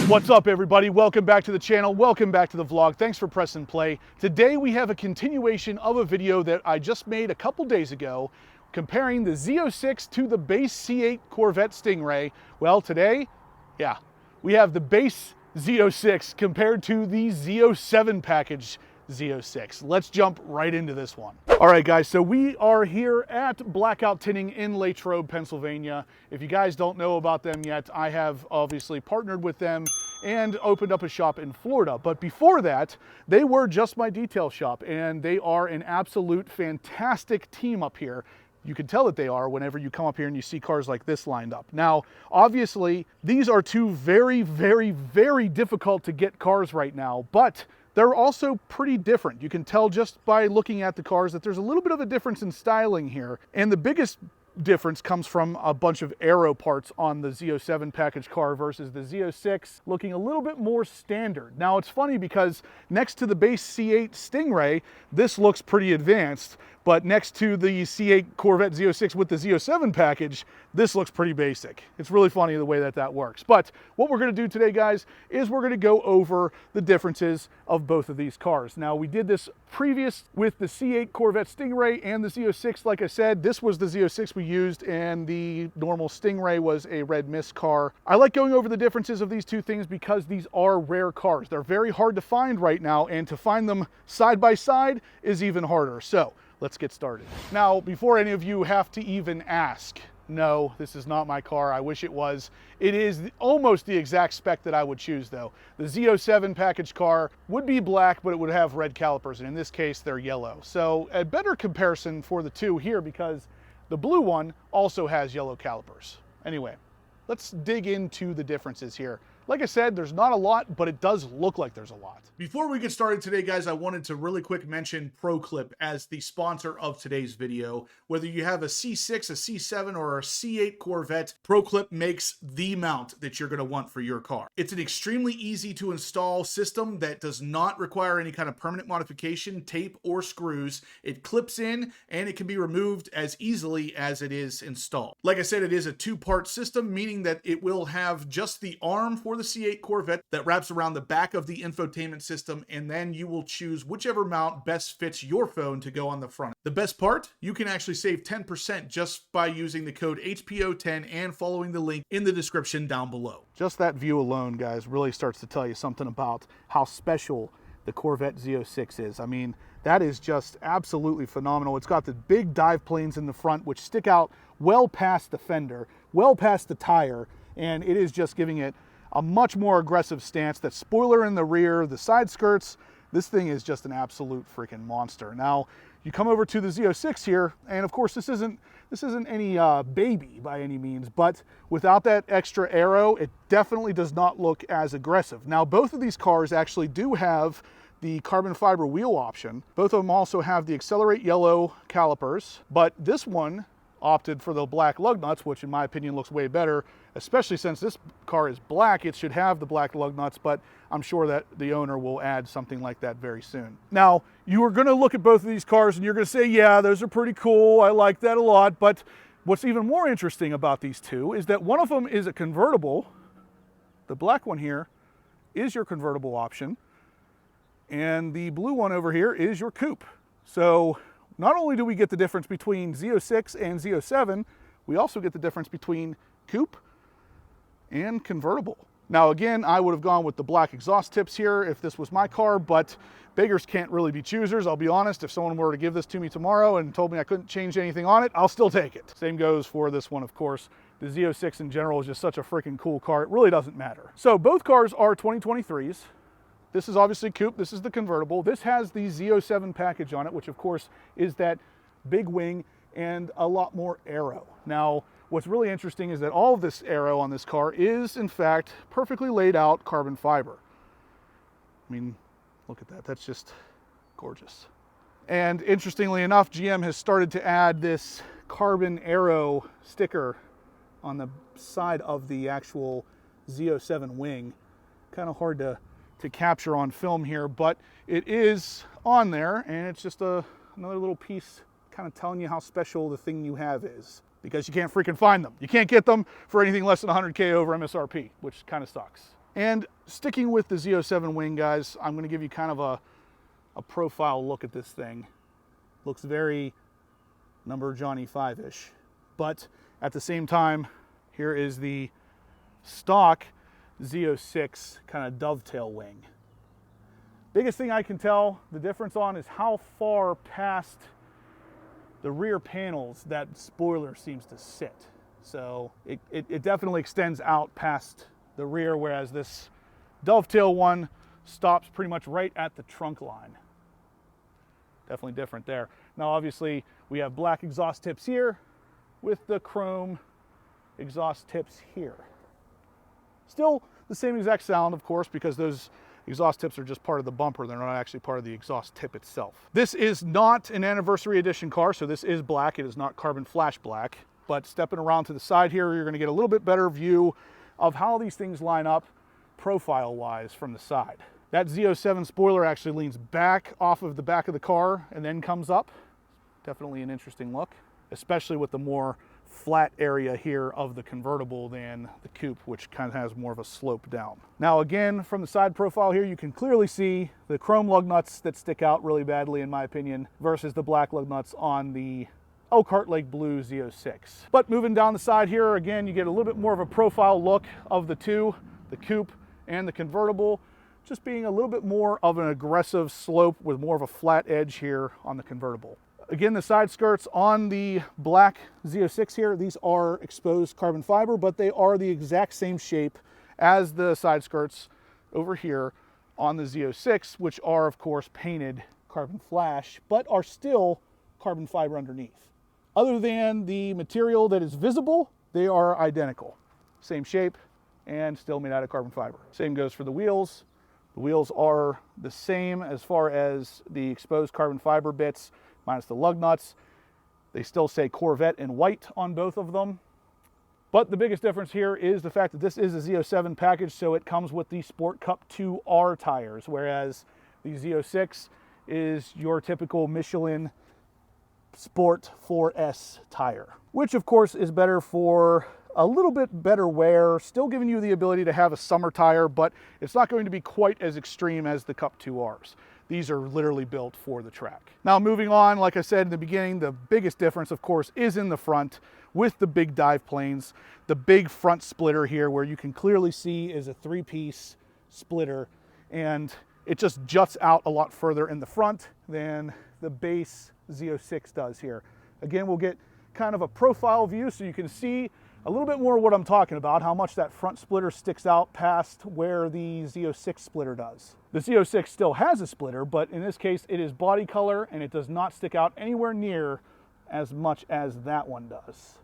What's up, everybody? Welcome back to the channel. Welcome back to the vlog. Thanks for pressing play. Today we have a continuation of a video that I just made a couple days ago comparing the Z06 to the base C8 Corvette Stingray. Well, today, we have the base Z06 compared to the Z07 package Z06. Let's jump right into this one. All right, guys, so we are here at Blackout Tinting in Latrobe, Pennsylvania. If you guys don't know about them yet, I have obviously partnered with them and opened up a shop in Florida. But before that, they were just my detail shop, and they are an absolute fantastic team up here. You can tell that they are whenever you come up here and you see cars like this lined up. Now, obviously, these are two very, very, very difficult to get cars right now, but they're also pretty different. You can tell just by looking at the cars that there's a little bit of a difference in styling here. And the biggest difference comes from a bunch of aero parts on the Z07 package car versus the Z06 looking a little bit more standard. Now, it's funny because next to the base C8 Stingray, this looks pretty advanced, but next to the C8 Corvette Z06 with the Z07 package, this looks pretty basic. It's really funny the way that that works. But what we're gonna do today, guys, is we're gonna go over the differences of both of these cars. Now, we did this previous with the C8 Corvette Stingray and the Z06. Like I said, this was the Z06 we used, and the normal Stingray was a red mist car. I like going over the differences of these two things because these are rare cars. They're very hard to find right now, and to find them side by side is even harder. So let's get started. Now, before any of you have to even ask, no, this is not my car. I wish it was. It is almost the exact spec that I would choose, though. The Z07 package car would be black, but it would have red calipers, and in this case, they're yellow. So a better comparison for the two here, because the blue one also has yellow calipers. Anyway, let's dig into the differences here. Like I said, there's not a lot, but it does look like there's a lot. Before we get started today, guys, I wanted to really quick mention ProClip as the sponsor of today's video. Whether you have a C6, a C7, or a C8 Corvette, ProClip makes the mount that you're gonna want for your car. It's an extremely easy to install system that does not require any kind of permanent modification, tape, or screws. It clips in and it can be removed as easily as it is installed. Like I said, it is a two-part system, meaning that it will have just the arm for the C8 Corvette that wraps around the back of the infotainment system, and then you will choose whichever mount best fits your phone to go on the front. The best part, you can actually save 10% just by using the code HPO10 and following the link in the description down below. Just that view alone, guys, really starts to tell you something about how special the Corvette Z06 is. I mean, that is just absolutely phenomenal. It's got the big dive planes in the front, which stick out well past the fender, well past the tire, and it is just giving it a much more aggressive stance. That spoiler in the rear, the side skirts, this thing is just an absolute freaking monster. Now, you come over to the Z06 here, and of course this isn't any baby by any means, but without that extra aero, it definitely does not look as aggressive. Now, both of these cars actually do have the carbon fiber wheel option. Both of them also have the Accelerate yellow calipers, but this one opted for the black lug nuts, which in my opinion looks way better, especially since this car is black. It should have the black lug nuts, but I'm sure that the owner will add something like that very soon. Now, you are gonna look at both of these cars and you're gonna say, yeah, those are pretty cool, I like that a lot, but what's even more interesting about these two is that one of them is a convertible. The black one here is your convertible option, and the blue one over here is your coupe. So not only do we get the difference between Z06 and Z07, we also get the difference between coupe and convertible. Now, again, I would have gone with the black exhaust tips here if this was my car, but beggars can't really be choosers. I'll be honest, if someone were to give this to me tomorrow and told me I couldn't change anything on it, I'll still take it. Same goes for this one, of course. The Z06 in general is just such a freaking cool car. It really doesn't matter. So both cars are 2023s. This is obviously coupe, this is the convertible. This has the Z07 package on it, which of course is that big wing and a lot more aero. Now, what's really interesting is that all of this aero on this car is in fact perfectly laid out carbon fiber. I mean, look at that, that's just gorgeous. And interestingly enough, GM has started to add this carbon aero sticker on the side of the actual Z07 wing. Kind of hard to capture on film here, but it is on there, and it's just another little piece kind of telling you how special the thing you have is, because you can't freaking find them. You can't get them for anything less than 100K over MSRP, which kind of sucks. And sticking with the Z07 wing, guys, I'm going to give you kind of a profile look at this thing. Looks very number Johnny 5-ish. But at the same time, here is the stock Z06 kind of dovetail wing. Biggest thing I can tell the difference on is how far past the rear panels that spoiler seems to sit. So it definitely extends out past the rear, whereas this dovetail one stops pretty much right at the trunk line. Definitely different there. Now obviously we have black exhaust tips here with the chrome exhaust tips here. Still the same exact sound, of course, because those exhaust tips are just part of the bumper. They're not actually part of the exhaust tip itself. This is not an anniversary edition car, so this is black. It is not carbon flash black. But stepping around to the side here, you're going to get a little bit better view of how these things line up profile-wise from the side. That Z07 spoiler actually leans back off of the back of the car and then comes up. Definitely an interesting look, especially with the more flat area here of the convertible than the coupe, which kind of has more of a slope down. Now again, from the side profile here, you can clearly see the chrome lug nuts that stick out really badly in my opinion versus the black lug nuts on the Elkhart Lake Blue Z06. But moving down the side here, again, you get a little bit more of a profile look of the two, the coupe and the convertible, just being a little bit more of an aggressive slope with more of a flat edge here on the convertible. Again, the side skirts on the black Z06 here, these are exposed carbon fiber, but they are the exact same shape as the side skirts over here on the Z06, which are of course painted carbon flash, but are still carbon fiber underneath. Other than the material that is visible, they are identical. Same shape and still made out of carbon fiber. Same goes for the wheels. The wheels are the same as far as the exposed carbon fiber bits, minus the lug nuts. They still say Corvette in white on both of them. But the biggest difference here is the fact that this is a Z07 package, so it comes with the Sport Cup 2R tires, whereas the Z06 is your typical Michelin Sport 4S tire, which of course is better for a little bit better wear, still giving you the ability to have a summer tire, but it's not going to be quite as extreme as the Cup 2Rs. These are literally built for the track. Now moving on, like I said in the beginning, the biggest difference of course is in the front with the big dive planes, the big front splitter here where you can clearly see is a 3-piece splitter, and it just juts out a lot further in the front than the base Z06 does here. Again, we'll get kind of a profile view so you can see a little bit more what I'm talking about, how much that front splitter sticks out past where the Z06 splitter does. The Z06 still has a splitter, but in this case it is body color and it does not stick out anywhere near as much as that one does.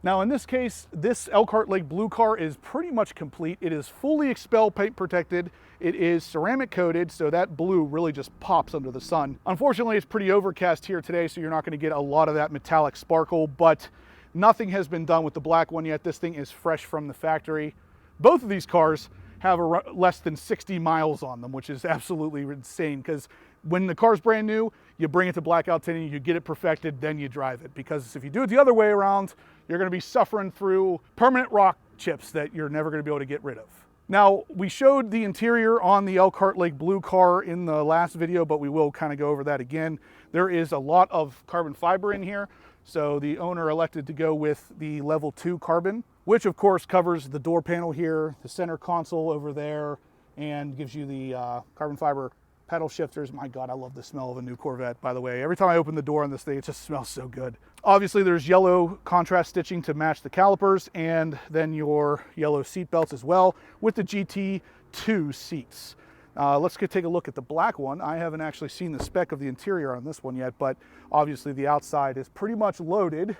Now in this case, this Elkhart Lake Blue car is pretty much complete. It is fully expel paint protected. It is ceramic coated, so that blue really just pops under the sun. Unfortunately, it's pretty overcast here today, so you're not going to get a lot of that metallic sparkle, but nothing has been done with the black one yet. This thing is fresh from the factory. Both of these cars have less than 60 miles on them, which is absolutely insane, because when the car's brand new, you bring it to blackout tinting, you get it perfected, then you drive it. Because if you do it the other way around, you're going to be suffering through permanent rock chips that you're never going to be able to get rid of. Now, we showed the interior on the Elkhart Lake Blue car in the last video, but we will kind of go over that again. There is a lot of carbon fiber in here, so the owner elected to go with the level 2 carbon, which of course covers the door panel here, the center console over there, and gives you the carbon fiber pedal shifters. My God, I love the smell of a new Corvette, by the way. Every time I open the door on this thing, it just smells so good. Obviously, there's yellow contrast stitching to match the calipers, and then your yellow seat belts as well with the GT2 seats. Let's go take a look at the black one. I haven't actually seen the spec of the interior on this one yet, but obviously the outside is pretty much loaded,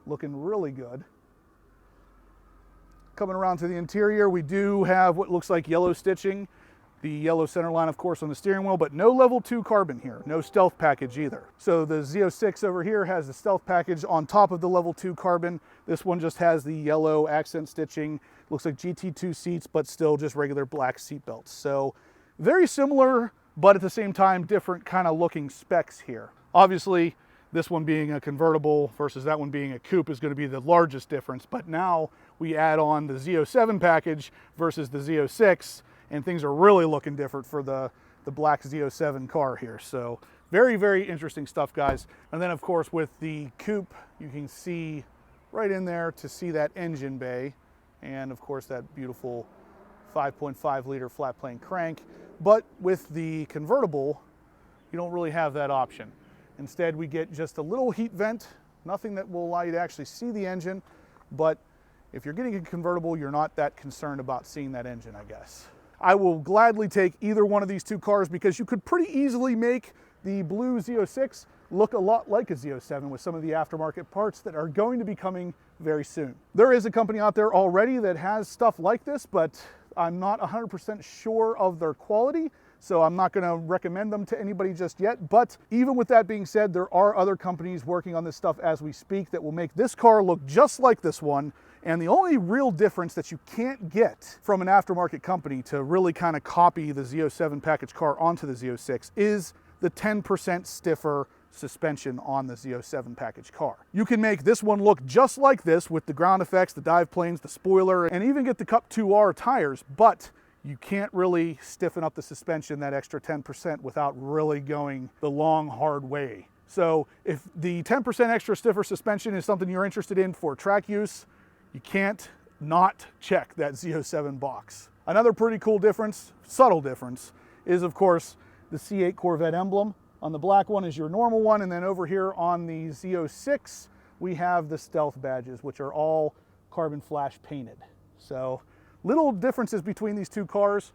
looking really good. Coming around to the interior, we do have what looks like yellow stitching. The yellow center line, of course, on the steering wheel, but no level 2 carbon here, no stealth package either. So the Z06 over here has the stealth package on top of the level 2 carbon. This one just has the yellow accent stitching. Looks like GT2 seats, but still just regular black seat belts. So very similar, but at the same time, different kind of looking specs here. Obviously, this one being a convertible versus that one being a coupe is going to be the largest difference, but now we add on the Z07 package versus the Z06, and things are really looking different for the black Z07 car here. So very, very interesting stuff, guys. And then of course with the coupe, you can see right in there to see that engine bay, and of course that beautiful 5.5 liter flat plane crank. But with the convertible, you don't really have that option. Instead, we get just a little heat vent, nothing that will allow you to actually see the engine. But if you're getting a convertible, you're not that concerned about seeing that engine, I guess. I will gladly take either one of these two cars because you could pretty easily make the blue Z06 look a lot like a Z07 with some of the aftermarket parts that are going to be coming very soon. There is a company out there already that has stuff like this, but I'm not 100% sure of their quality, so I'm not going to recommend them to anybody just yet. But even with that being said, there are other companies working on this stuff as we speak that will make this car look just like this one. And the only real difference that you can't get from an aftermarket company to really kind of copy the Z07 package car onto the Z06 is the 10% stiffer suspension on the Z07 package car. You can make this one look just like this with the ground effects, the dive planes, the spoiler, and even get the Cup 2R tires, but you can't really stiffen up the suspension that extra 10% without really going the long, hard way. So if the 10% extra stiffer suspension is something you're interested in for track use, you can't not check that Z07 box. Another pretty cool difference, subtle difference, is of course the C8 Corvette emblem. On the black one is your normal one, and then over here on the Z06, we have the stealth badges, which are all carbon flash painted. So little differences between these two cars,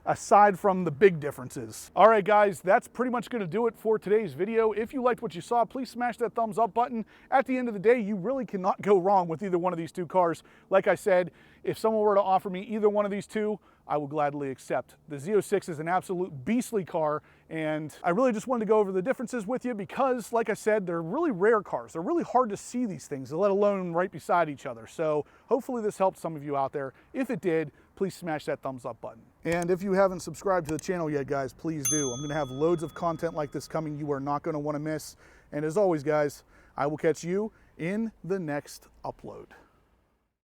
aside from the big differences. All right, guys, that's pretty much gonna do it for today's video. If you liked what you saw, please smash that thumbs up button. At the end of the day, you really cannot go wrong with either one of these two cars. Like I said, if someone were to offer me either one of these two, I will gladly accept. The Z06 is an absolute beastly car, and I really just wanted to go over the differences with you because, like I said, they're really rare cars. They're really hard to see these things, let alone right beside each other. So hopefully this helped some of you out there. If it did, please smash that thumbs up button. And if you haven't subscribed to the channel yet, guys, please do. I'm gonna have loads of content like this coming you are not gonna wanna miss. And as always, guys, I will catch you in the next upload.